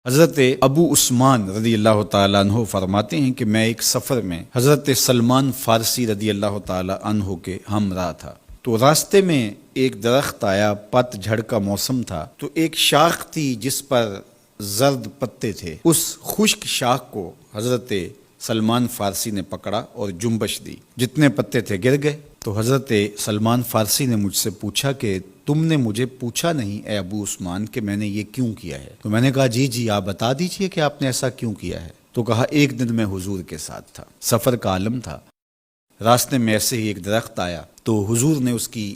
حضرت ابو عثمان رضی اللہ تعالیٰ عنہ فرماتے ہیں کہ میں ایک سفر میں حضرت سلمان فارسی رضی اللہ تعالیٰ عنہ کے ہمراہ تھا، تو راستے میں ایک درخت آیا، پت جھڑ کا موسم تھا، تو ایک شاخ تھی جس پر زرد پتے تھے۔ اس خشک شاخ کو حضرت سلمان فارسی نے پکڑا اور جنبش دی، جتنے پتے تھے گر گئے۔ تو حضرت سلمان فارسی نے مجھ سے پوچھا کہ تم نے مجھے پوچھا نہیں اے ابو عثمان کہ میں نے یہ کیوں کیا ہے؟ تو میں نے کہا جی آپ بتا دیجئے کہ آپ نے ایسا کیوں کیا ہے۔ تو کہا ایک دن میں حضور کے ساتھ تھا، سفر کا عالم تھا، راستے میں ایسے ہی ایک درخت آیا، تو حضور نے اس کی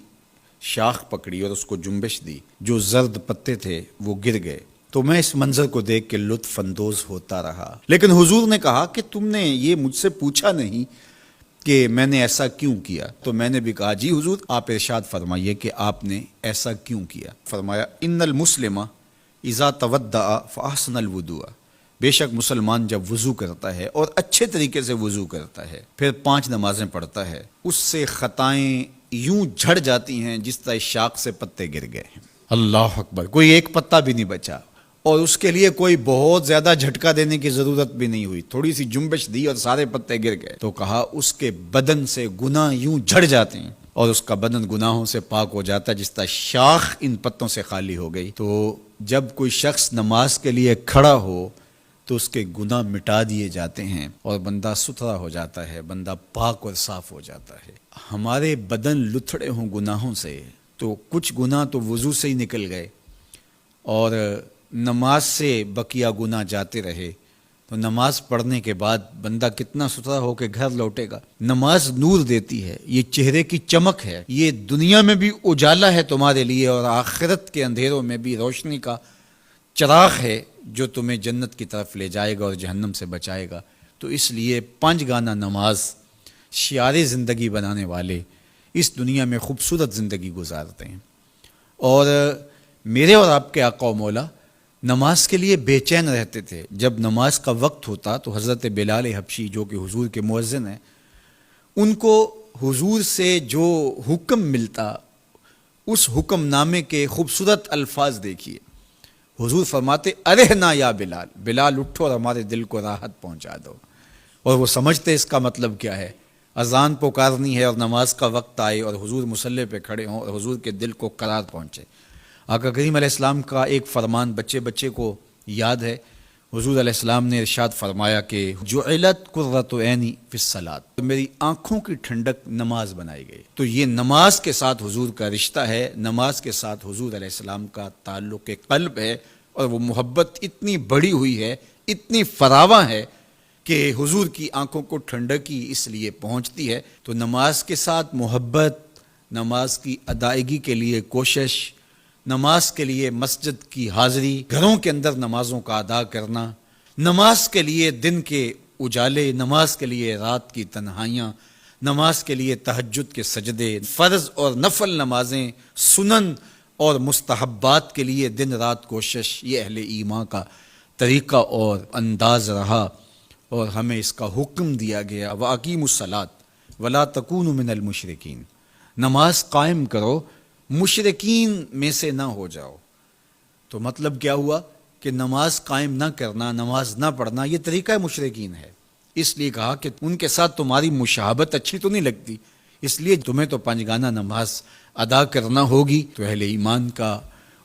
شاخ پکڑی اور اس کو جنبش دی، جو زرد پتے تھے وہ گر گئے۔ تو میں اس منظر کو دیکھ کے لطف اندوز ہوتا رہا، لیکن حضور نے کہا کہ تم نے یہ مجھ سے پوچھا نہیں کہ میں نے ایسا کیوں کیا۔ تو میں نے بھی کہا جی حضور آپ ارشاد فرمائیے کہ آپ نے ایسا کیوں کیا۔ فرمایا ان المسلم اذا تودع فاحسن الوضوء، بے شک مسلمان جب وضو کرتا ہے اور اچھے طریقے سے وضو کرتا ہے، پھر 5 نمازیں پڑھتا ہے، اس سے خطائیں یوں جھڑ جاتی ہیں جس طرح شاخ سے پتے گر گئے ہیں۔ اللہ اکبر، کوئی ایک پتا بھی نہیں بچا، اور اس کے لیے کوئی بہت زیادہ جھٹکا دینے کی ضرورت بھی نہیں ہوئی، تھوڑی سی جنبش دی اور سارے پتے گر گئے۔ تو کہا اس کے بدن سے گناہ یوں جھڑ جاتے ہیں اور اس کا بدن گناہوں سے پاک ہو جاتا ہے جس طرح شاخ ان پتوں سے خالی ہو گئی۔ تو جب کوئی شخص نماز کے لیے کھڑا ہو تو اس کے گناہ مٹا دیے جاتے ہیں اور بندہ ستھرا ہو جاتا ہے، بندہ پاک اور صاف ہو جاتا ہے۔ ہمارے بدن لتھڑے ہوں گناہوں سے تو کچھ گناہ تو وضو سے ہی نکل گئے، اور نماز سے بقیہ گناہ جاتے رہے، تو نماز پڑھنے کے بعد بندہ کتنا ستھرا ہو کے گھر لوٹے گا۔ نماز نور دیتی ہے، یہ چہرے کی چمک ہے، یہ دنیا میں بھی اجالا ہے تمہارے لیے اور آخرت کے اندھیروں میں بھی روشنی کا چراغ ہے جو تمہیں جنت کی طرف لے جائے گا اور جہنم سے بچائے گا۔ تو اس لیے 5 گانا نماز شعار زندگی بنانے والے اس دنیا میں خوبصورت زندگی گزارتے ہیں، اور میرے اور آپ کے آقا و مولا نماز کے لیے بے چین رہتے تھے۔ جب نماز کا وقت ہوتا تو حضرت بلال حبشی جو کہ حضور کے مؤذن ہیں، ان کو حضور سے جو حکم ملتا اس حکم نامے کے خوبصورت الفاظ دیکھیے۔ حضور فرماتے ارہنا یا بلال، بلال اٹھو اور ہمارے دل کو راحت پہنچا دو۔ اور وہ سمجھتے اس کا مطلب کیا ہے، اذان پکارنی ہے اور نماز کا وقت آئے اور حضور مصلی پہ کھڑے ہوں اور حضور کے دل کو قرار پہنچے۔ آقا کریم علیہ السلام کا ایک فرمان بچے کو یاد ہے، حضور علیہ السلام نے ارشاد فرمایا کہ جعلت قرۃ عینی فی الصلاۃ، میری آنکھوں کی ٹھنڈک نماز بنائی گئی۔ تو یہ نماز کے ساتھ حضور کا رشتہ ہے، نماز کے ساتھ حضور علیہ السلام کا تعلق قلب ہے، اور وہ محبت اتنی بڑی ہوئی ہے، اتنی فراواں ہے کہ حضور کی آنکھوں کو ٹھنڈکی اس لیے پہنچتی ہے۔ تو نماز کے ساتھ محبت، نماز کی ادائیگی کے لیے کوشش، نماز کے لیے مسجد کی حاضری، گھروں کے اندر نمازوں کا ادا کرنا، نماز کے لیے دن کے اجالے، نماز کے لیے رات کی تنہائیاں، نماز کے لیے تہجد کے سجدے، فرض اور نفل نمازیں، سنن اور مستحبات کے لیے دن رات کوشش، یہ اہل ایمان کا طریقہ اور انداز رہا، اور ہمیں اس کا حکم دیا گیا وَأَقِیمُوا الصَّلَاةَ وَلَا تَکُونُوا مِنَ الْمُشْرِکِینَ، نماز قائم کرو، مشرکین میں سے نہ ہو جاؤ۔ تو مطلب کیا ہوا کہ نماز قائم نہ کرنا، نماز نہ پڑھنا، یہ طریقہ مشرکین ہے۔ اس لیے کہا کہ ان کے ساتھ تمہاری مشابہت اچھی تو نہیں لگتی، اس لیے تمہیں تو 5 گانا نماز ادا کرنا ہوگی۔ تو اہل ایمان کا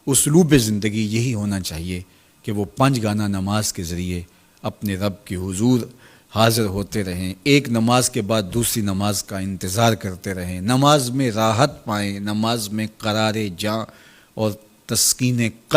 اسلوب زندگی یہی ہونا چاہیے کہ وہ 5 گانا نماز کے ذریعے اپنے رب کے حضور حاضر ہوتے رہیں، ایک نماز کے بعد دوسری نماز کا انتظار کرتے رہیں، نماز میں راحت پائیں، نماز میں قرار جاں اور تسکین قلب